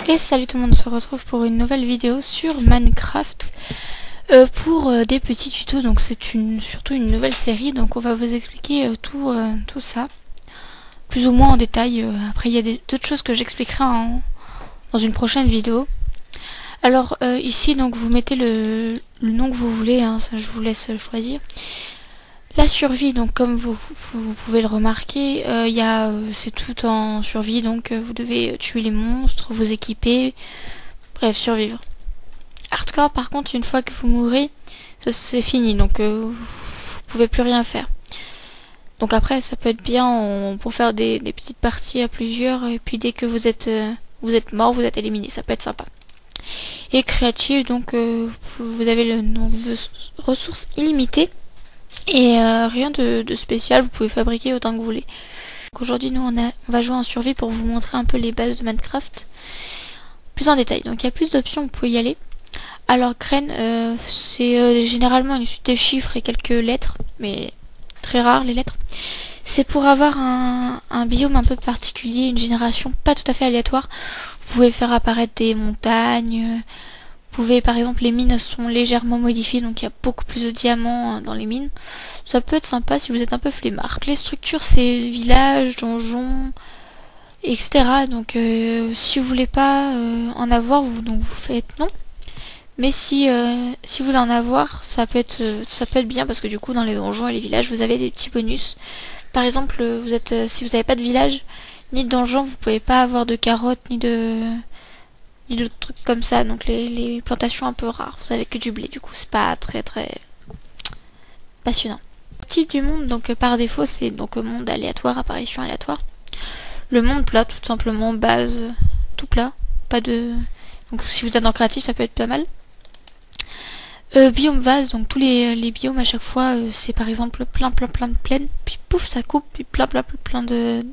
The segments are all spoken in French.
Et salut tout le monde, on se retrouve pour une nouvelle vidéo sur Minecraft pour des petits tutos. Donc c'est surtout une nouvelle série, donc on va vous expliquer tout ça plus ou moins en détail. Après il y a d'autres choses que j'expliquerai dans une prochaine vidéo. Alors ici donc vous mettez le nom que vous voulez, hein, ça je vous laisse choisir. La survie, donc comme vous pouvez le remarquer, c'est tout en survie, donc vous devez tuer les monstres, vous équiper, bref, survivre. Hardcore, par contre, une fois que vous mourrez, c'est fini, donc vous pouvez plus rien faire. Donc après, ça peut être bien pour faire des petites parties à plusieurs, et puis dès que vous êtes mort, vous êtes éliminé, ça peut être sympa. Et créative, donc vous avez le nombre de ressources illimitées. Et rien de spécial, vous pouvez fabriquer autant que vous voulez. Aujourd'hui nous on va jouer en survie pour vous montrer un peu les bases de Minecraft plus en détail. Donc il y a plus d'options, vous pouvez y aller. Alors graine, c'est généralement une suite de chiffres et quelques lettres, mais très rares les lettres. C'est pour avoir un biome un peu particulier, une génération pas tout à fait aléatoire. Vous pouvez faire apparaître des montagnes. Vous pouvez, par exemple, les mines sont légèrement modifiées, donc il y a beaucoup plus de diamants dans les mines. Ça peut être sympa si vous êtes un peu flemmard. Les structures, c'est villages, donjons, etc. Donc si vous voulez pas en avoir, vous faites non. Mais si vous voulez en avoir, ça peut être bien parce que du coup dans les donjons et les villages, vous avez des petits bonus. Par exemple, si vous n'avez pas de village ni de donjon, vous pouvez pas avoir de carottes ni de trucs comme ça, donc les plantations un peu rares. Vous avez que du blé, du coup c'est pas très passionnant. Type du monde, donc par défaut c'est donc monde aléatoire, apparition aléatoire. Le monde plat, tout simplement, base, tout plat, pas de... Donc si vous êtes dans créatif, ça peut être pas mal. Biome vase, donc tous les biomes à chaque fois, c'est par exemple plein de plaines, puis pouf ça coupe, puis plein de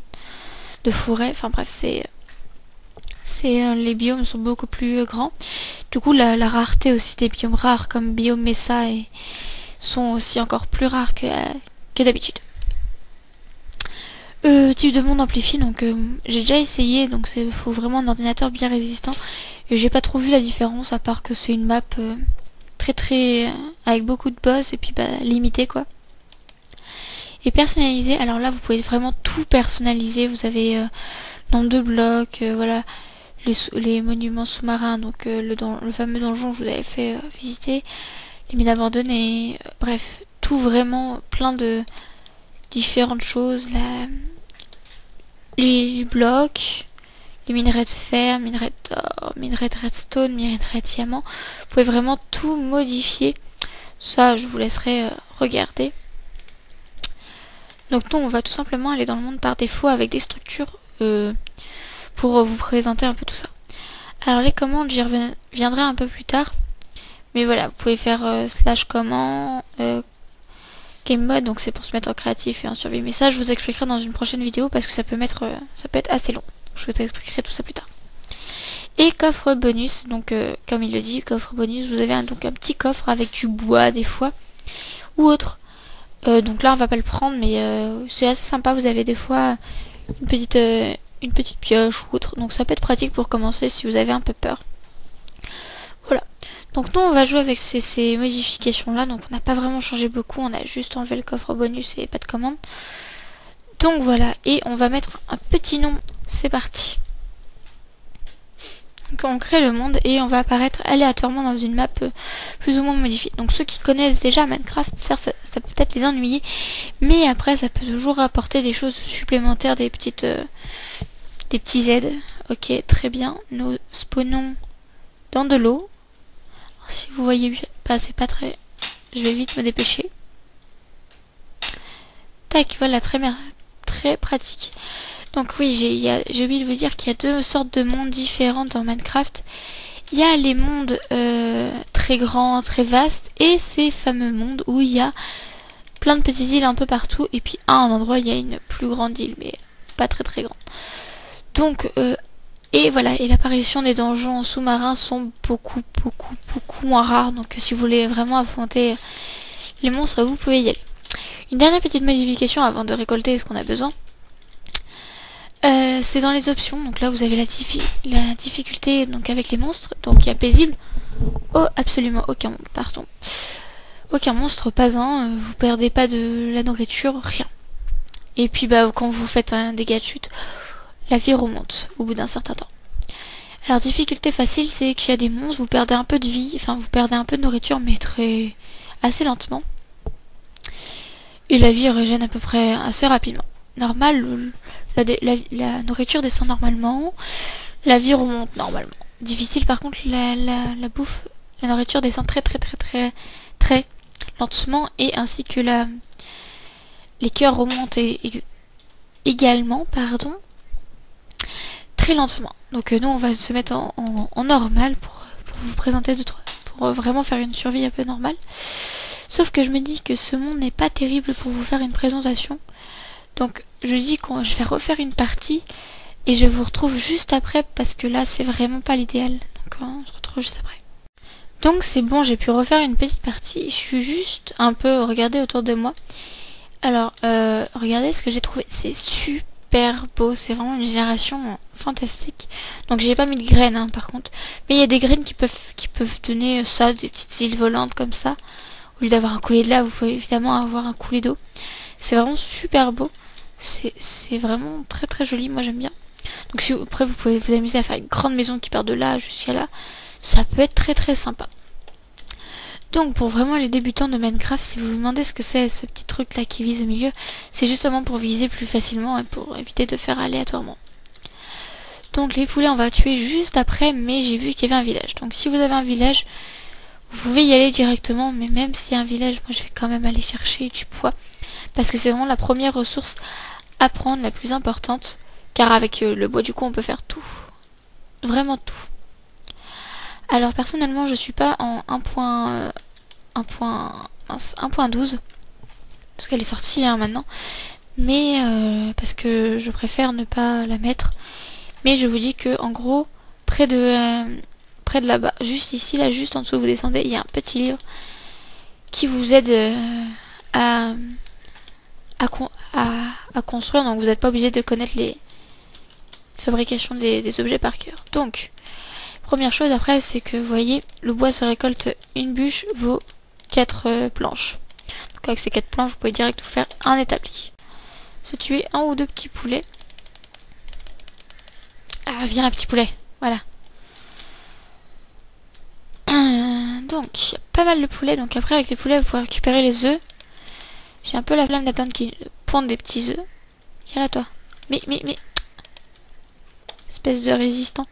forêts, enfin bref les biomes sont beaucoup plus grands. Du coup la rareté aussi des biomes rares comme biome Mesa sont aussi encore plus rares que d'habitude. Type de monde amplifié, donc j'ai déjà essayé, donc il faut vraiment un ordinateur bien résistant et j'ai pas trop vu la différence à part que c'est une map très avec beaucoup de boss et puis limitée quoi. Et personnalisé, alors là vous pouvez vraiment tout personnaliser, vous avez nombre de blocs, voilà, les monuments sous-marins, donc le fameux donjon que je vous avais fait visiter, les mines abandonnées, bref, tout vraiment plein de différentes choses, les blocs, les minerais de fer, minerais d'or, minerais de redstone, minerais de diamant, vous pouvez vraiment tout modifier, ça je vous laisserai regarder. Donc nous on va tout simplement aller dans le monde par défaut avec des structures pour vous présenter un peu tout ça. Alors les commandes, j'y reviendrai un peu plus tard. Mais voilà, vous pouvez faire slash command, game mode, donc c'est pour se mettre en créatif et en survie. Mais ça, je vous expliquerai dans une prochaine vidéo parce que ça peut être assez long. Je vous expliquerai tout ça plus tard. Et coffre bonus, donc comme il le dit, coffre bonus, vous avez donc un petit coffre avec du bois des fois ou autre. Donc là, on va pas le prendre, mais c'est assez sympa. Vous avez des fois une petite pioche ou autre, donc ça peut être pratique pour commencer si vous avez un peu peur. Voilà, donc nous on va jouer avec ces modifications là, donc on n'a pas vraiment changé beaucoup, on a juste enlevé le coffre bonus et pas de commande. Donc voilà, et on va mettre un petit nom, c'est parti. Donc on crée le monde et on va apparaître aléatoirement dans une map plus ou moins modifiée. Donc ceux qui connaissent déjà Minecraft, ça peut peut-être les ennuyer, mais après ça peut toujours apporter des choses supplémentaires, des petits aides. Ok, très bien. Nous spawnons dans de l'eau. Si vous voyez pas, c'est pas très... Je vais vite me dépêcher. Tac, voilà, très pratique. Donc oui, j'ai oublié de vous dire qu'il y a deux sortes de mondes différents dans Minecraft. Il y a les mondes très grands, très vastes, et ces fameux mondes où il y a plein de petites îles un peu partout, et puis à un endroit il y a une plus grande île, mais pas très grande. Donc et voilà, et l'apparition des donjons sous-marins sont beaucoup moins rares, donc si vous voulez vraiment affronter les monstres, vous pouvez y aller. Une dernière petite modification avant de récolter ce qu'on a besoin. C'est dans les options, donc là vous avez la difficulté donc avec les monstres, donc il y a paisible, oh absolument aucun, pardon, aucun monstre, pas un, vous perdez pas de la nourriture, rien. Et puis bah quand vous faites un dégât de chute, la vie remonte au bout d'un certain temps. Alors difficulté facile, c'est qu'il y a des monstres, vous perdez un peu de vie, enfin vous perdez un peu de nourriture mais assez lentement. Et la vie régène à peu près assez rapidement. Normal, la nourriture descend normalement, la vie remonte normalement. Difficile par contre, la bouffe, la nourriture descend très lentement, et ainsi que les cœurs remontent également, pardon, très lentement. Donc nous on va se mettre en normal pour vous présenter pour vraiment faire une survie un peu normale. Sauf que je me dis que ce monde n'est pas terrible pour vous faire une présentation. Donc je dis que je vais refaire une partie et je vous retrouve juste après parce que là c'est vraiment pas l'idéal. Donc on se retrouve juste après. Donc c'est bon, j'ai pu refaire une petite partie. Je suis juste un peu regardée autour de moi. Alors regardez ce que j'ai trouvé. C'est super beau. C'est vraiment une génération fantastique. Donc j'ai pas mis de graines hein, par contre. Mais il y a des graines qui peuvent donner ça, des petites îles volantes comme ça. Au lieu d'avoir un coulé de lave, vous pouvez évidemment avoir un coulé d'eau. C'est vraiment super beau. C'est vraiment très joli, moi j'aime bien. Donc si après vous pouvez vous amuser à faire une grande maison qui part de là jusqu'à là, ça peut être très sympa. Donc pour vraiment les débutants de Minecraft, si vous vous demandez ce que c'est ce petit truc là qui vise au milieu, c'est justement pour viser plus facilement et pour éviter de faire aléatoirement. Donc les poulets on va tuer juste après, mais j'ai vu qu'il y avait un village. Donc si vous avez un village, vous pouvez y aller directement, mais même s'il y a un village, moi je vais quand même aller chercher du bois. Parce que c'est vraiment la première ressource à prendre, la plus importante. Car avec le bois du coup on peut faire tout. Vraiment tout. Alors personnellement je suis pas en 1.12. Parce qu'elle est sortie hein, maintenant. Mais parce que je préfère ne pas la mettre. Mais je vous dis que en gros, près de là-bas, juste ici, là, juste en dessous, vous descendez, il y a un petit livre qui vous aide à construire. Donc vous n'êtes pas obligé de connaître les fabrications des objets par cœur. Donc, première chose après, c'est que vous voyez, le bois se récolte, une bûche vaut 4 planches. Donc avec ces 4 planches, vous pouvez direct vous faire un établi. Se tuer un ou deux petits poulets. Ah, viens là, petit poulet. Voilà. Donc, pas mal de poulets. Donc après, avec les poulets, vous pouvez récupérer les œufs. J'ai un peu la flemme d'attendre qu'ils pondent des petits œufs. Viens là, toi. Mais. Espèce de résistant.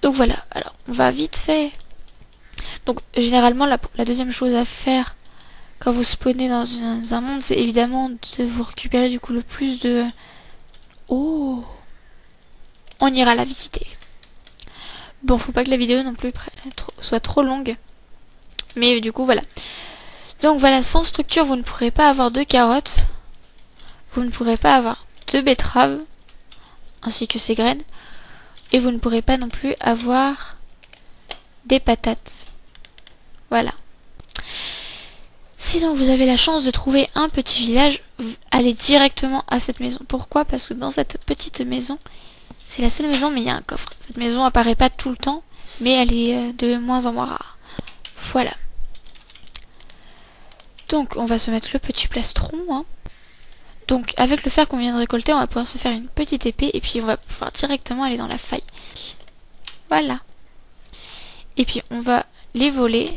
Donc voilà. Alors, on va vite fait. Donc, généralement, la deuxième chose à faire quand vous spawnez dans un monde, c'est évidemment de vous récupérer du coup le plus de... Oh! On ira la visiter. Bon, faut pas que la vidéo non plus soit trop longue. Mais du coup, voilà. Donc voilà, sans structure, vous ne pourrez pas avoir de carottes. Vous ne pourrez pas avoir de betteraves. Ainsi que ses graines. Et vous ne pourrez pas non plus avoir des patates. Voilà. Si donc vous avez la chance de trouver un petit village, allez directement à cette maison. Pourquoi? Parce que dans cette petite maison, c'est la seule maison, mais il y a un coffre. Cette maison apparaît pas tout le temps, mais elle est de moins en moins rare. Voilà. Donc on va se mettre le petit plastron. Hein. Donc avec le fer qu'on vient de récolter, on va pouvoir se faire une petite épée et puis on va pouvoir directement aller dans la faille. Voilà. Et puis on va les voler.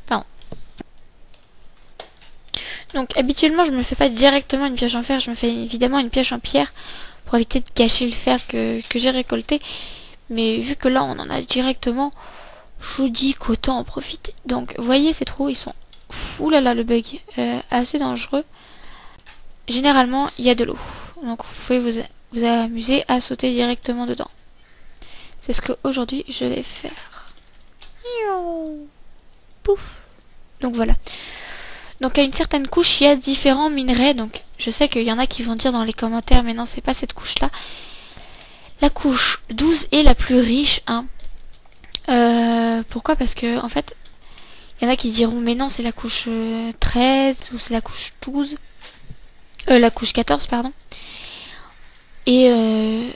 Pardon. Donc habituellement je me fais pas directement une pioche en fer, je me fais évidemment une pioche en pierre pour éviter de cacher le fer que j'ai récolté. Mais vu que là on en a directement, je vous dis qu'autant en profiter. Donc vous voyez ces trous, ils sont... Ouh là là, le bug, assez dangereux. Généralement il y a de l'eau. Donc vous pouvez vous amuser à sauter directement dedans. C'est ce que aujourd'hui je vais faire. Pouf. Donc voilà. Donc à une certaine couche, il y a différents minerais. Donc je sais qu'il y en a qui vont dire dans les commentaires, mais non, c'est pas cette couche-là. La couche 12 est la plus riche. Hein. Pourquoi? Parce que en fait, Il y en a qui diront mais non c'est la couche 13 ou c'est la couche 12. La couche 14 pardon. Et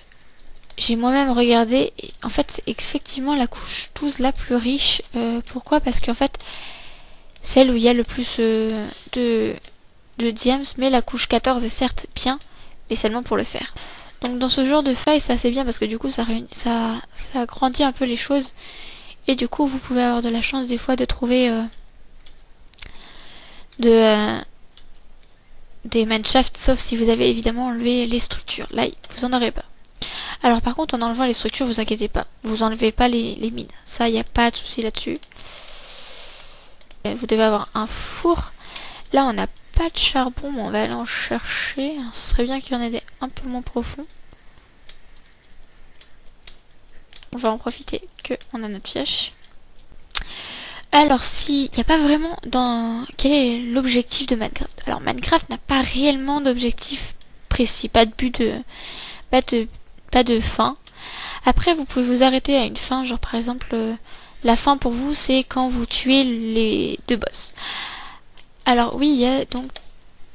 j'ai moi-même regardé. Et en fait c'est effectivement la couche 12 la plus riche. Pourquoi? Parce qu'en fait celle où il y a le plus de diams. Mais la couche 14 est certes bien. Mais seulement pour le fer. Donc dans ce genre de faille c'est assez bien parce que du coup ça agrandit un peu les choses. Et du coup vous pouvez avoir de la chance des fois de trouver des manshafts, sauf si vous avez évidemment enlevé les structures. Là vous en aurez pas. Alors par contre en enlevant les structures vous inquiétez pas, vous enlevez pas les mines. Ça il n'y a pas de souci là-dessus. Vous devez avoir un four. Là on n'a pas de charbon mais on va aller en chercher. Ce serait bien qu'il y en ait des un peu moins profonds. On va en profiter que on a notre fièche. Alors s'il n'y a pas vraiment dans... Quel est l'objectif de Minecraft? Alors Minecraft n'a pas réellement d'objectif précis, pas de but de... Pas de fin. Après vous pouvez vous arrêter à une fin, genre par exemple la fin pour vous c'est quand vous tuez les deux boss. Alors oui il y a donc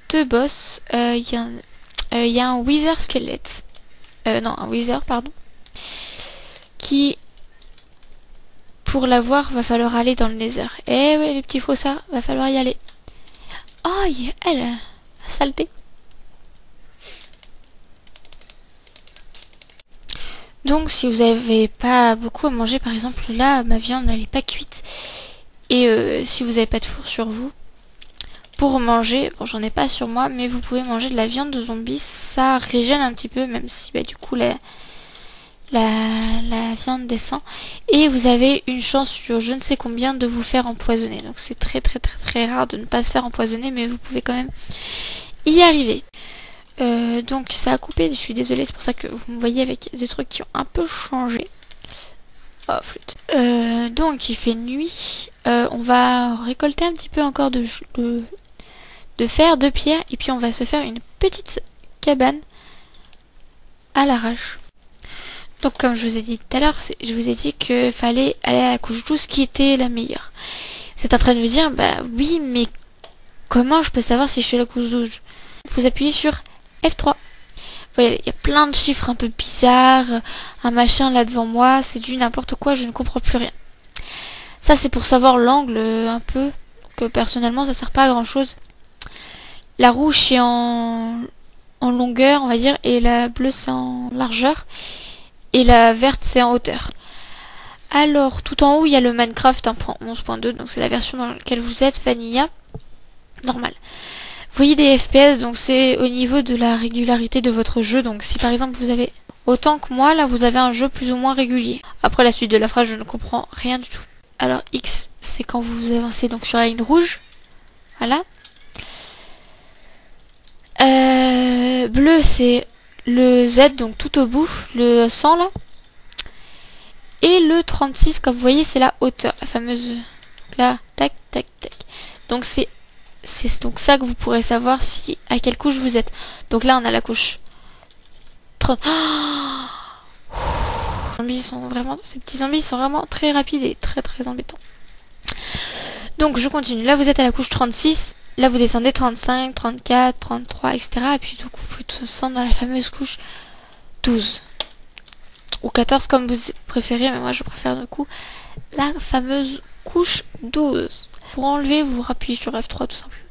deux boss, il y a un Wither squelette, non un Wither pardon, qui... Pour l'avoir, va falloir aller dans le Nether. Eh ouais, les petits frossards, va falloir y aller. Oh, elle, saleté. Donc, si vous n'avez pas beaucoup à manger, par exemple, là, ma viande, elle n'est pas cuite. Et si vous n'avez pas de four sur vous, pour manger, bon, j'en ai pas sur moi, mais vous pouvez manger de la viande de zombie. Ça régène un petit peu, même si, bah, du coup, la viande descend et vous avez une chance sur je ne sais combien de vous faire empoisonner. Donc c'est très rare de ne pas se faire empoisonner, mais vous pouvez quand même y arriver. Donc ça a coupé, je suis désolée, c'est pour ça que vous me voyez avec des trucs qui ont un peu changé. Oh flûte. Donc il fait nuit, on va récolter un petit peu encore de fer, de pierre, et puis on va se faire une petite cabane à l'arrache. Donc comme je vous ai dit tout à l'heure, je vous ai dit qu'il fallait aller à la couche 12 qui était la meilleure. Vous êtes en train de me dire, bah oui, mais comment je peux savoir si je suis à la couche 12? Vous appuyez sur F3. Vous voyez, il y a plein de chiffres un peu bizarres, un machin là devant moi, c'est du n'importe quoi, je ne comprends plus rien. Ça c'est pour savoir l'angle un peu, que personnellement ça sert pas à grand chose. La rouge c'est en longueur on va dire, et la bleue c'est en largeur. Et la verte c'est en hauteur. Alors tout en haut il y a le Minecraft 1.11.2, donc c'est la version dans laquelle vous êtes, Vanilla, normal. Vous voyez des FPS, donc c'est au niveau de la régularité de votre jeu. Donc si par exemple vous avez autant que moi, là vous avez un jeu plus ou moins régulier. Après la suite de la phrase je ne comprends rien du tout. Alors X c'est quand vous avancez donc sur la ligne rouge. Voilà. Bleu c'est le Z, donc tout au bout, le 100 là. Et le 36, comme vous voyez, c'est la hauteur, la fameuse là, tac, tac, tac. Donc c'est donc ça que vous pourrez savoir si à quelle couche vous êtes. Donc là, on a la couche 30. Oh, zombies sont vraiment, ces petits zombies sont vraiment très rapides et très embêtants. Donc je continue. Là, vous êtes à la couche 36. Là, vous descendez 35, 34, 33, etc. Et puis, du coup, vous pouvez descendre dans la fameuse couche 12. Ou 14, comme vous préférez. Mais moi, je préfère, du coup, la fameuse couche 12. Pour enlever, vous rappuyez sur F3, tout simplement.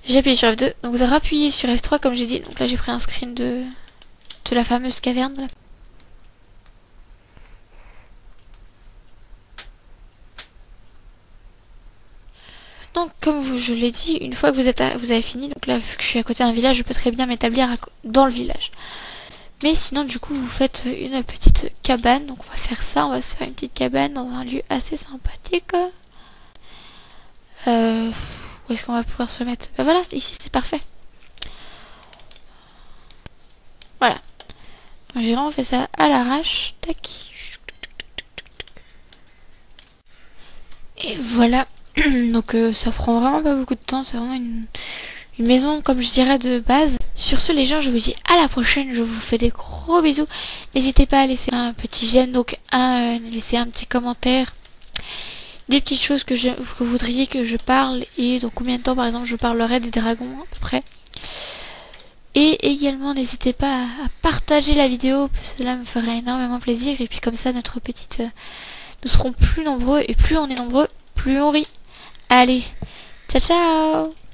J'ai appuyé sur F2. Donc, vous rappuyez sur F3, comme j'ai dit. Donc là, j'ai pris un screen de la fameuse caverne. Là. Donc comme je l'ai dit, une fois que vous avez fini, donc là vu que je suis à côté d'un village, je peux très bien m'établir dans le village. Mais sinon du coup vous faites une petite cabane, donc on va faire ça, on va se faire une petite cabane dans un lieu assez sympathique. Où est-ce qu'on va pouvoir se mettre? Ben voilà, ici c'est parfait. Voilà. Donc j'ai vraiment fait ça à l'arrache. Tac. Et voilà. Donc ça prend vraiment pas beaucoup de temps, c'est vraiment une maison comme je dirais de base. Sur ce les gens, je vous dis à la prochaine, je vous fais des gros bisous. N'hésitez pas à laisser un petit j'aime, donc laisser un petit commentaire des petites choses que vous voudriez que je parle et dans combien de temps par exemple je parlerai des dragons à peu près. Et également n'hésitez pas à partager la vidéo, cela me ferait énormément plaisir. Et puis comme ça notre petite... nous serons plus nombreux et plus on est nombreux, plus on rit. Allez, ciao ciao.